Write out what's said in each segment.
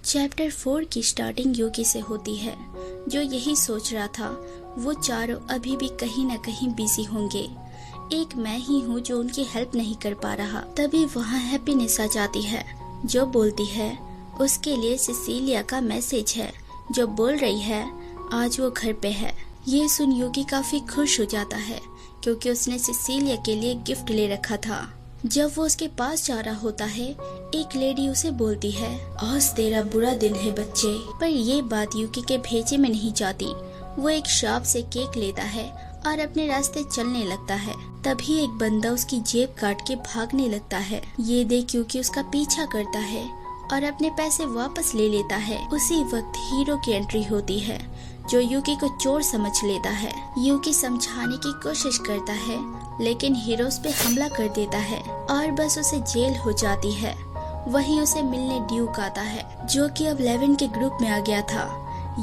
Chapter 4 की starting यूकी से होती है, जो यही सोच रहा था वो चारों अभी भी कहीं न कहीं बिजी होंगे। एक मैं ही हूँ जो उनकी हेल्प नहीं कर पा रहा। तभी वहाँ हैप्पीनेस आ जाती है, जो बोलती है उसके लिए सिसिलिया का मैसेज है, जो बोल रही है आज वो घर पे है। ये सुन यूकी काफी खुश हो जाता है क्योंकि उसने सिसिलिया के लिए गिफ्ट ले रखा था। जब वो उसके पास जा रहा होता है, एक लेडी उसे बोलती है आज तेरा बुरा दिन है बच्चे। पर ये बात यूकी के भेजे में नहीं जाती। वो एक शॉप से केक लेता है और अपने रास्ते चलने लगता है। तभी एक बंदा उसकी जेब काट के भागने लगता है। ये देख यूकी उसका पीछा करता है और अपने पैसे वापस ले लेता है। उसी वक्त हीरो की एंट्री होती है, जो यूकी को चोर समझ लेता है। यूकी समझाने की कोशिश करता है, लेकिन हीरो उस पे हमला कर देता है और बस उसे जेल हो जाती है। वहीं उसे मिलने ड्यूक आता है, जो कि अब 11 के ग्रुप में आ गया था,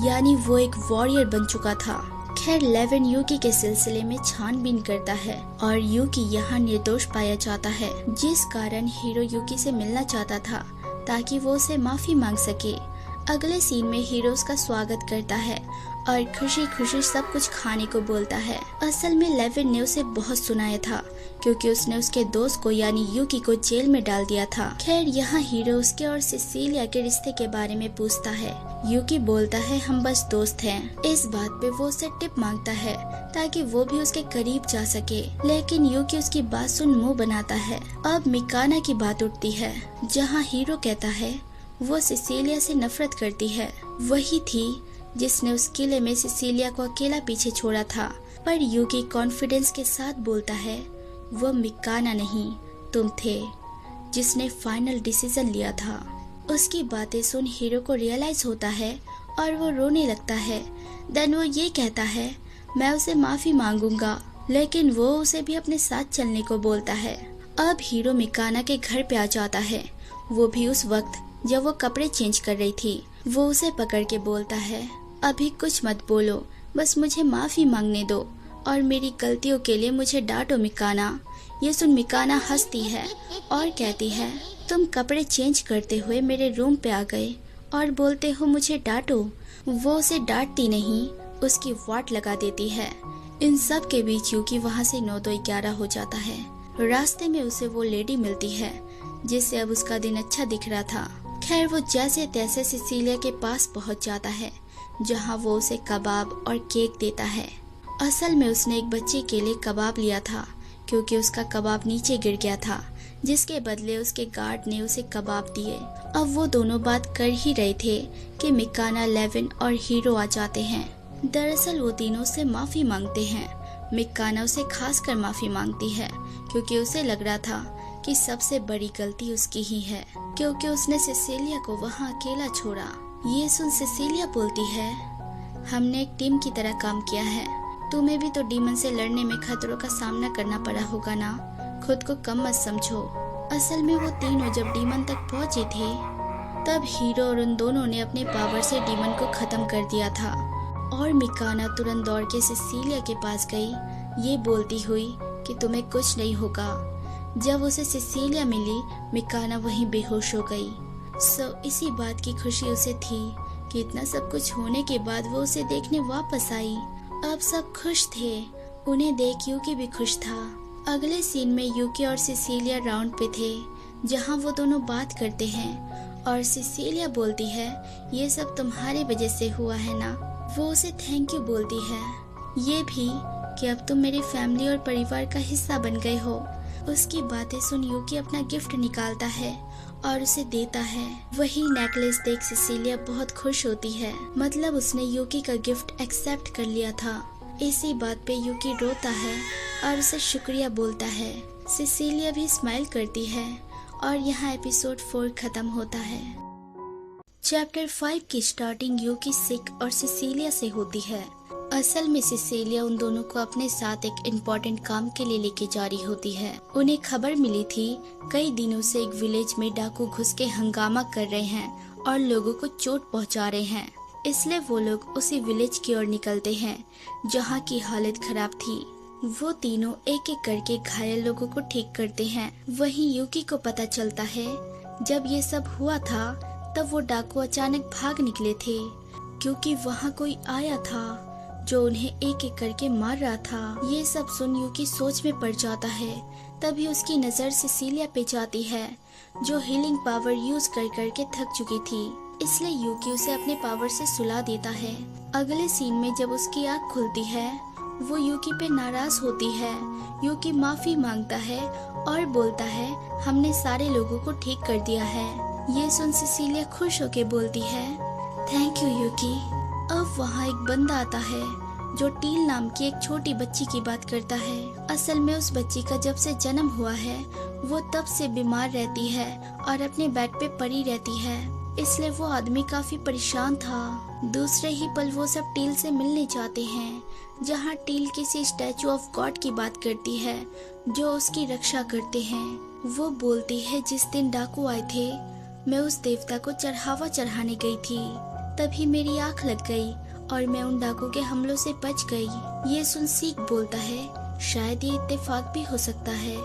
यानी वो एक वॉरियर बन चुका था। खैर 11 यूकी के सिलसिले में छानबीन करता है और यूकी यहाँ निर्दोष पाया जाता है, जिस कारण हीरो यूकी से मिलना चाहता था ताकि वो उसे माफी मांग सके। अगले सीन में हीरो उसका स्वागत करता है और खुशी खुशी सब कुछ खाने को बोलता है। असल में 11 ने उसे बहुत सुनाया था क्योंकि उसने उसके दोस्त को यानी यूकी को जेल में डाल दिया था। खैर यहाँ हीरो उसके और सिसिलिया के रिश्ते के बारे में पूछता है। यूकी बोलता है हम बस दोस्त हैं। इस बात पे वो उससे टिप मांगता है ताकि वो भी उसके करीब जा सके, लेकिन यूकी उसकी बात सुन मुंह बनाता है। अब मिकाना की बात उठती है, जहाँ हीरो कहता है वो सिसिलिया से नफरत करती है। वही थी जिसने उस किले में सिसिलिया को अकेला पीछे छोड़ा था। पर यूकी कॉन्फिडेंस के साथ बोलता है वो मिकाना नहीं तुम थे जिसने फाइनल डिसीजन लिया था। उसकी बातें सुन हीरो को रियलाइज होता है और वो रोने लगता है। देन वो ये कहता है मैं उसे माफी मांगूंगा, लेकिन वो उसे भी अपने साथ चलने को बोलता है। अब हीरो मिकाना के घर पे आ जाता है, वो भी उस वक्त जब वो कपड़े चेंज कर रही थी। वो उसे पकड़ के बोलता है अभी कुछ मत बोलो, बस मुझे माफी मांगने दो और मेरी गलतियों के लिए मुझे डांटो मिकाना। ये सुन मिकाना हंसती है और कहती है तुम कपड़े चेंज करते हुए मेरे रूम पे आ गए और बोलते हो मुझे डांटो। वो उसे डांटती नहीं, उसकी वाट लगा देती है। इन सब के बीच यूकी वहाँ से 9-2-11 हो जाता है। रास्ते में उसे वो लेडी मिलती है जिससे अब उसका दिन अच्छा दिख रहा था। खैर वो जैसे तैसे सिसिलिया के पास पहुंच जाता है, जहां वो उसे कबाब और केक देता है। असल में उसने एक बच्चे के लिए कबाब लिया था क्योंकि उसका कबाब नीचे गिर गया था, जिसके बदले उसके गार्ड ने उसे कबाब दिए। अब वो दोनों बात कर ही रहे थे कि मिकाना, 11 और हीरो आ जाते हैं। दरअसल वो तीनों उससे माफी मांगते हैं। मिकाना उसे खासकर माफी मांगती है क्योंकि उसे लग रहा था कि सबसे बड़ी गलती उसकी ही है, क्योंकि उसने सिसिलिया को वहाँ अकेला छोड़ा। ये सुन सिसिलिया बोलती है हमने एक टीम की तरह काम किया है, तुम्हें भी तो डीमन से लड़ने में खतरों का सामना करना पड़ा होगा ना, खुद को कम मत समझो। असल में वो तीनों जब डीमन तक पहुँचे थे तब हीरो और उन दोनों ने अपने पावर से डीमन को खत्म कर दिया था। और मिकाना तुरंत दौड़ के सिसिलिया के पास गई, ये बोलती हुई कि तुम्हें कुछ नहीं होगा। जब उसे सिसिलिया मिली, मिकाना वहीं बेहोश हो गई। इसी बात की खुशी उसे थी कि इतना सब कुछ होने के बाद वो उसे देखने वापस आई। अब सब खुश थे, उन्हें देख यूकी भी खुश था। अगले सीन में यूकी और सिसिलिया राउंड पे थे, जहां वो दोनों बात करते हैं और सिसिलिया बोलती है ये सब तुम्हारी वजह से हुआ है ना। वो उसे थैंक यू बोलती है, ये भी कि अब तुम मेरी फैमिली और परिवार का हिस्सा बन गए हो। उसकी बातें सुन यूकी अपना गिफ्ट निकालता है और उसे देता है। वही नेकलेस देख सिसिलिया बहुत खुश होती है, मतलब उसने यूकी का गिफ्ट एक्सेप्ट कर लिया था। इसी बात पे यूकी रोता है और उसे शुक्रिया बोलता है। सिसिलिया भी स्माइल करती है और यहाँ एपिसोड 4 खत्म होता है। चैप्टर 5 की स्टार्टिंग यूकी सिक और सिसिलिया से होती है। असल में सिसिलिया उन दोनों को अपने साथ एक इम्पोर्टेंट काम के लिए लेके जा रही होती है। उन्हें खबर मिली थी कई दिनों से एक विलेज में डाकू घुस के हंगामा कर रहे हैं और लोगों को चोट पहुंचा रहे हैं। इसलिए वो लोग उसी विलेज की ओर निकलते हैं जहां की हालत खराब थी। वो तीनों एक एक करके घायल लोगों को ठीक करते हैं। वहीं यूकी को पता चलता है जब ये सब हुआ था तब वो डाकू अचानक भाग निकले थे, क्योंकि वहाँ कोई आया था जो उन्हें एक एक करके मार रहा था। ये सब सुन यूकी सोच में पड़ जाता है। तभी उसकी नजर सिसिलिया पे जाती है, जो हीलिंग पावर यूज कर करके थक चुकी थी। इसलिए यूकी उसे अपने पावर से सुला देता है। अगले सीन में जब उसकी आँख खुलती है, वो यूकी पे नाराज होती है। यूकी माफी मांगता है और बोलता है, हमने सारे लोगों को ठीक कर दिया है। ये सुन सिसिलिया खुश होके बोलती है, थैंक यू यूकी। अब वहाँ एक बंदा आता है जो टील नाम की एक छोटी बच्ची की बात करता है। असल में उस बच्ची का जब से जन्म हुआ है, वो तब से बीमार रहती है और अपने बेड पे पड़ी रहती है। इसलिए वो आदमी काफी परेशान था। दूसरे ही पल वो सब टील से मिलने जाते हैं, जहाँ टील किसी स्टैचू ऑफ गॉड की बात करती है जो उसकी रक्षा करते हैं। वो बोलती है, जिस दिन डाकू आए थे, मैं उस देवता को चढ़ावा चढ़ाने गई थी। तभी मेरी आँख लग गई और मैं उन डाकू के हमलों से बच गई। ये सुन सीक बोलता है, शायद ये इत्तेफाक भी हो सकता है।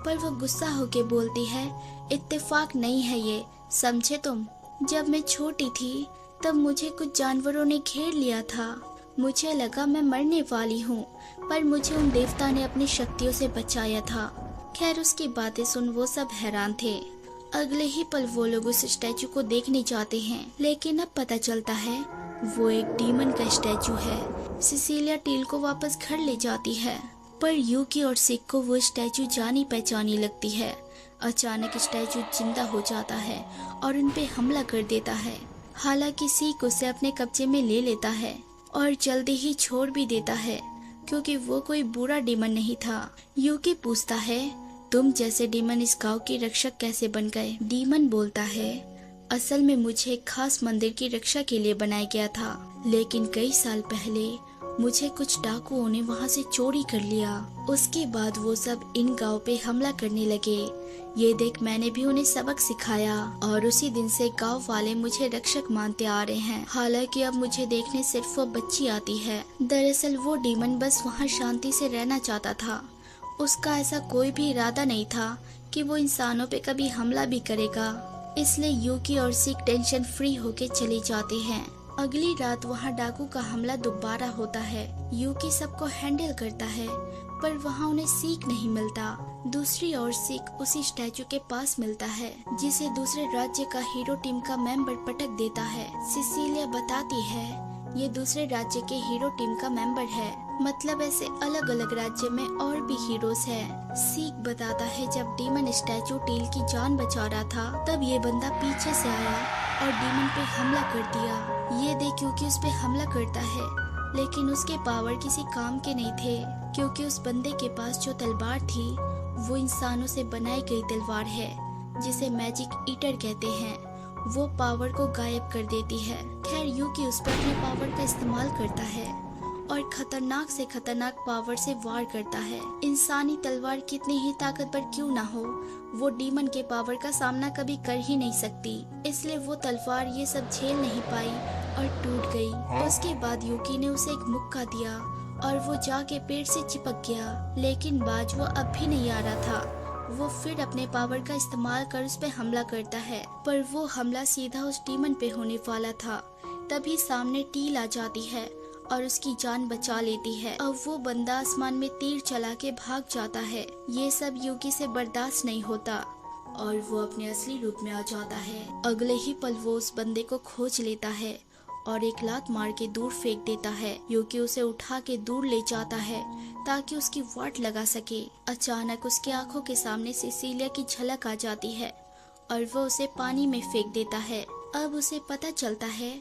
पर वो गुस्सा होके बोलती है, इत्तेफाक नहीं है ये, समझे तुम? जब मैं छोटी थी तब मुझे कुछ जानवरों ने घेर लिया था। मुझे लगा मैं मरने वाली हूँ, पर मुझे उन देवता ने अपनी शक्तियों से बचाया था। खैर, उसकी बातें सुन वो सब हैरान थे। अगले ही पल वो लोग उस स्टैचू को देखने जाते हैं, लेकिन अब पता चलता है वो एक डीमन का स्टैचू है। सिसिलिया टील को वापस घर ले जाती है, पर यूकी और सिक को वो स्टैचू जानी पहचानी लगती है। अचानक स्टैचू जिंदा हो जाता है और उन पे हमला कर देता है। हालांकि सिक उसे अपने कब्जे में ले लेता है और जल्दी ही छोड़ भी देता है, क्योंकि वो कोई बुरा डीमन नहीं था। यूकी पूछता है, तुम जैसे डीमन इस गांव के रक्षक कैसे बन गए? डीमन बोलता है, असल में मुझे एक खास मंदिर की रक्षा के लिए बनाया गया था, लेकिन कई साल पहले मुझे कुछ डाकुओं ने वहां से चोरी कर लिया। उसके बाद वो सब इन गांव पे हमला करने लगे। ये देख मैंने भी उन्हें सबक सिखाया और उसी दिन से गांव वाले मुझे रक्षक मानते आ रहे हैं। हालांकि अब मुझे देखने सिर्फ वो बच्ची आती है। दरअसल वो डीमन बस वहाँ शांति से रहना चाहता था। उसका ऐसा कोई भी इरादा नहीं था कि वो इंसानों पे कभी हमला भी करेगा। इसलिए यूकी और सिक टेंशन फ्री होके चले जाते हैं। अगली रात वहाँ डाकू का हमला दोबारा होता है। यूकी सबको हैंडल करता है, पर वहाँ उन्हें सीक नहीं मिलता। दूसरी ओर सिक उसी स्टैचू के पास मिलता है, जिसे दूसरे राज्य का हीरो टीम का मेंबर पटक देता है। सिसिलिया बताती है, ये दूसरे राज्य के हीरो टीम का मेंबर है, मतलब ऐसे अलग अलग राज्य में और भी हीरोज हैं। सीक बताता है, जब डीमन स्टैचू टील की जान बचा रहा था, तब ये बंदा पीछे से आया और डीमन पे हमला कर दिया। ये देख क्योंकि उस पे हमला करता है, लेकिन उसके पावर किसी काम के नहीं थे, क्योंकि उस बंदे के पास जो तलवार थी वो इंसानों से बनाई गई तलवार है, जिसे मैजिक ईटर कहते हैं। वो पावर को गायब कर देती है। खैर, यूकी उस पर अपने पावर का इस्तेमाल करता है और खतरनाक से खतरनाक पावर से वार करता है। इंसानी तलवार कितनी ही ताकतवर क्यों ना हो, वो डीमन के पावर का सामना कभी कर ही नहीं सकती। इसलिए वो तलवार ये सब झेल नहीं पाई और टूट गई। उसके बाद यूकी ने उसे एक मुक्का दिया और वो जाके पेड़ से चिपक गया, लेकिन बाज वो अब भी नहीं आ रहा था। वो फिर अपने पावर का इस्तेमाल कर उस पे हमला करता है, पर वो हमला सीधा उस डीमन पे होने वाला था। तभी सामने टील आ जाती है और उसकी जान बचा लेती है। अब वो बंदा आसमान में तीर चला के भाग जाता है। ये सब यूकी से बर्दाश्त नहीं होता और वो अपने असली रूप में आ जाता है। अगले ही पल वो उस बंदे को खोज लेता है और एक लात मार के दूर फेंक देता है। यूकी उसे उठा के दूर ले जाता है ताकि उसकी वाट लगा सके। अचानक उसकी आंखों के सामने सिसिलिया की झलक आ जाती है और वो उसे पानी में फेंक देता है। अब उसे पता चलता है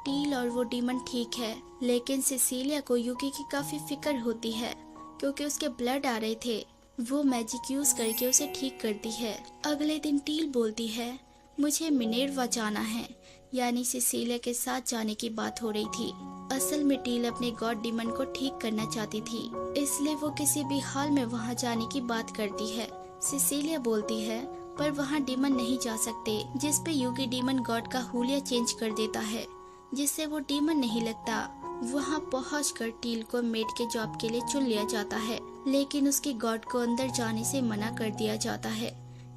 टील और वो डीमन ठीक है, लेकिन सिसिलिया को यूकी की काफी फिक्र होती है, क्योंकि उसके ब्लड आ रहे थे। वो मैजिक यूज करके उसे ठीक करती है। अगले दिन टील बोलती है, मुझे मिनेर्वा जाना है, यानी सिसिलिया के साथ जाने की बात हो रही थी। असल में टील अपने गॉड डीमन को ठीक करना चाहती थी, इसलिए वो किसी भी हाल में वहाँ जाने की बात करती है। सिसिलिया बोलती है, पर वहाँ डीमन नहीं जा सकते, जिस पे यूकी डीमन गॉड का हुलिया चेंज कर देता है, जिससे वो डीमन नहीं लगता। वहाँ पहुंचकर टील को मेड के जॉब के लिए चुन लिया जाता है, लेकिन उसके गॉड को अंदर जाने से मना कर दिया जाता है,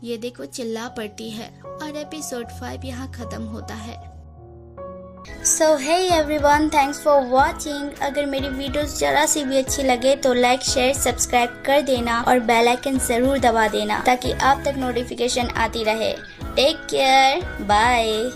ये देखो चिल्ला पड़ती है और एपिसोड 5 यहाँ खत्म होता है। So hey everyone, thanks for watching। अगर मेरी वीडियोस जरा सी भी अच्छी लगे तो लाइक शेयर सब्सक्राइब कर देना और बेल आइकन जरूर दबा देना ताकि आप तक नोटिफिकेशन आती रहे। Take care, bye.